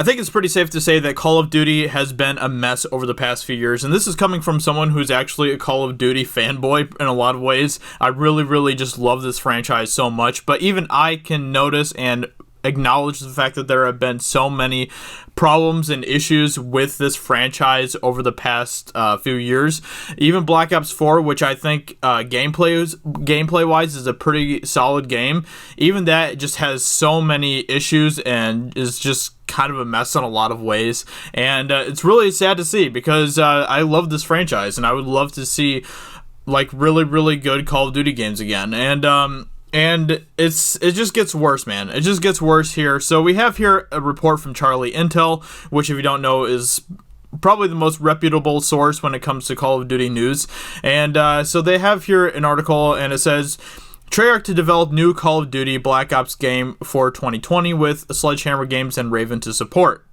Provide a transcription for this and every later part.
I think it's pretty safe to say that Call of Duty has been a mess over the past few years, and this is coming from someone who's actually a Call of Duty fanboy in a lot of ways. I really, really just love this franchise so much, but even I can notice and acknowledge the fact that there have been so many problems and issues with this franchise over the past few years. Even Black Ops 4, which I think gameplay-wise is a pretty solid game, even that just has so many issues and is just kind of a mess in a lot of ways. And it's really sad to see, because I love this franchise and I would love to see like really, really good Call of Duty games again. And it just gets worse, man. It just gets worse here. So we have here a report from Charlie Intel, which, if you don't know, is probably the most reputable source when it comes to Call of Duty news. And so they have here an article, and it says, Treyarch to develop new Call of Duty Black Ops game for 2020 with Sledgehammer Games and Raven to support.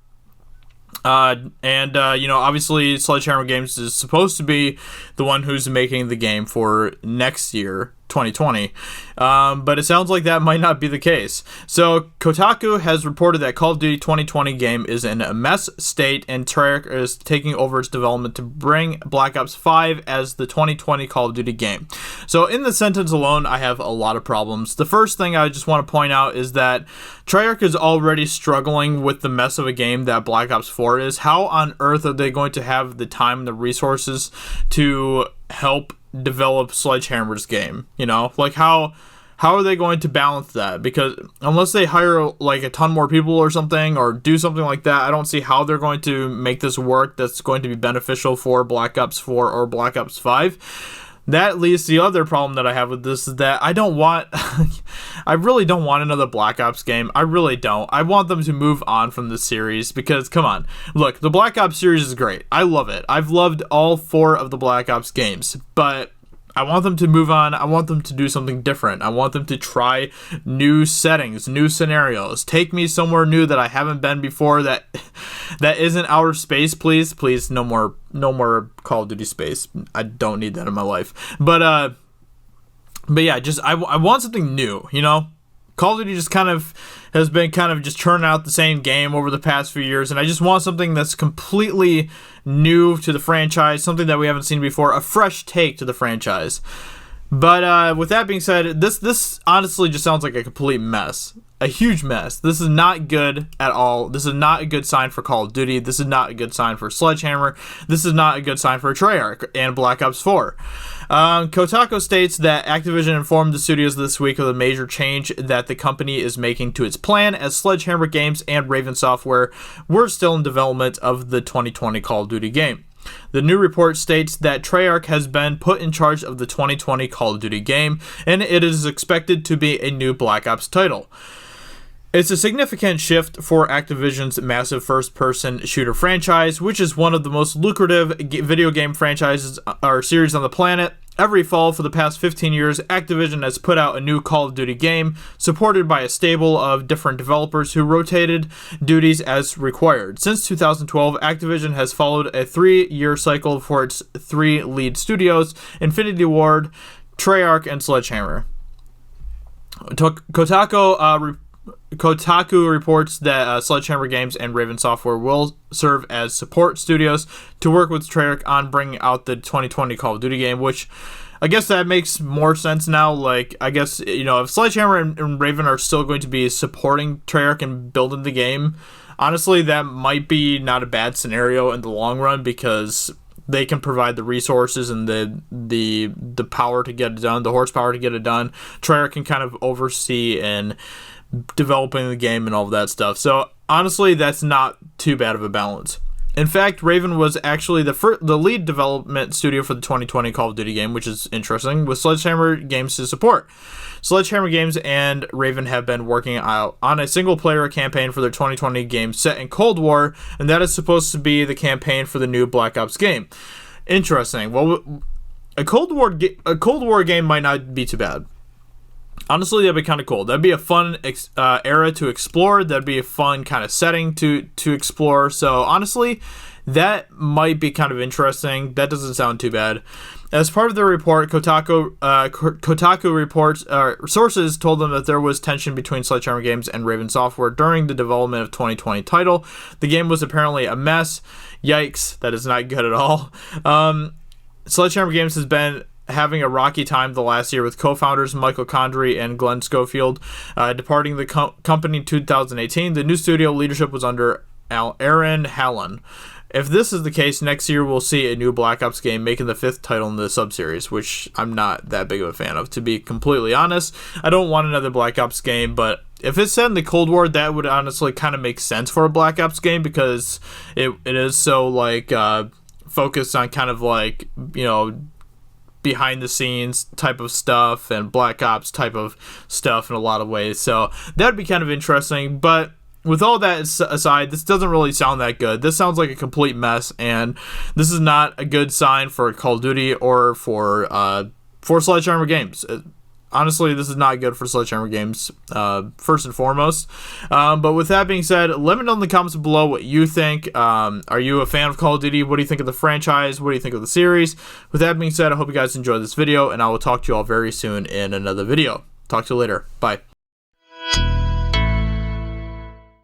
Obviously Sledgehammer Games is supposed to be the one who's making the game for next year, 2020. But it sounds like that might not be the case. So Kotaku has reported that Call of Duty 2020 game is in a mess state, and Treyarch is taking over its development to bring Black Ops 5 as the 2020 Call of Duty game. So in the sentence alone, I have a lot of problems. The first thing I just want to point out is that Treyarch is already struggling with the mess of a game that Black Ops 4 is. How on earth are they going to have the time and the resources to help develop Sledgehammer's game? Like how are they going to balance that? Because unless they hire like a ton more people or something, or do something like that, I don't see how they're going to make this work that's going to be beneficial for Black Ops 4 or Black Ops 5. That leads to the other problem that I have with this, is that I really don't want another Black Ops game. I really don't. I want them to move on from this series, because, come on. Look, the Black Ops series is great. I love it. I've loved all 4 of the Black Ops games, but I want them to move on. I want them to do something different. I want them to try new settings, new scenarios. Take me somewhere new that I haven't been before, that isn't outer space, please. Please, no more Call of Duty space. I don't need that in my life. But yeah, just I want something new, Call of Duty just has been just churning out the same game over the past few years, and I just want something that's completely new to the franchise, something that we haven't seen before, a fresh take to the franchise. But with that being said, this honestly just sounds like a complete mess. A huge mess. This is not good at all. This is not a good sign for Call of Duty. This is not a good sign for Sledgehammer. This is not a good sign for Treyarch and Black Ops 4. Kotaku states that Activision informed the studios this week of the major change that the company is making to its plan, as Sledgehammer Games and Raven Software were still in development of the 2020 Call of Duty game. The new report states that Treyarch has been put in charge of the 2020 Call of Duty game, and it is expected to be a new Black Ops title. It's a significant shift for Activision's massive first-person shooter franchise, which is one of the most lucrative video game franchises or series on the planet. Every fall for the past 15 years, Activision has put out a new Call of Duty game, supported by a stable of different developers who rotated duties as required. Since 2012, Activision has followed a 3-year cycle for its 3 lead studios, Infinity Ward, Treyarch, and Sledgehammer. Kotaku reports that Sledgehammer Games and Raven Software will serve as support studios to work with Treyarch on bringing out the 2020 Call of Duty game, which I guess that makes more sense now. Like, I guess, if Sledgehammer and Raven are still going to be supporting Treyarch and building the game, honestly, that might be not a bad scenario in the long run, because they can provide the resources and the power to get it done, the horsepower to get it done. Treyarch can kind of oversee and developing the game and all of that stuff. So honestly, that's not too bad of a balance. In fact, Raven was actually the lead development studio for the 2020 Call of Duty game, which is interesting, with Sledgehammer Games to support. Sledgehammer Games and Raven have been working out on a single-player campaign for their 2020 game set in Cold War, and that is supposed to be the campaign for the new Black Ops game. Interesting. Well, a Cold War game might not be too bad. Honestly, that'd be kind of cool. That'd be a fun era to explore. That'd be a fun kind of setting to explore. So honestly, that might be kind of interesting. That doesn't sound too bad. As part of the report, Kotaku reports sources told them that there was tension between Sledgehammer Games and Raven Software during the development of 2020 title. The game was apparently a mess. Yikes, that is not good at all. Sledgehammer Games has been having a rocky time the last year, with co-founders Michael Condrey and Glenn Schofield departing the company in 2018. The new studio leadership was under Aaron Hallen. If this is the case, next year we'll see a new Black Ops game, making the 5th title in the sub-series, which I'm not that big of a fan of, to be completely honest. I don't want another Black Ops game, but if it's set in the Cold War, that would honestly kind of make sense for a Black Ops game, because it is so, like, focused on kind of, like, you know, behind the scenes type of stuff and Black Ops type of stuff in a lot of ways. So that would be kind of interesting, but with all that aside, this doesn't really sound that good. This sounds like a complete mess, and this is not a good sign for Call of Duty or for Sledgehammer Games. Honestly, this is not good for Sledgehammer Games, first and foremost. But with that being said, let me know in the comments below what you think. Are you a fan of Call of Duty? What do you think of the franchise? What do you think of the series? With that being said, I hope you guys enjoyed this video, and I will talk to you all very soon in another video. Talk to you later. Bye.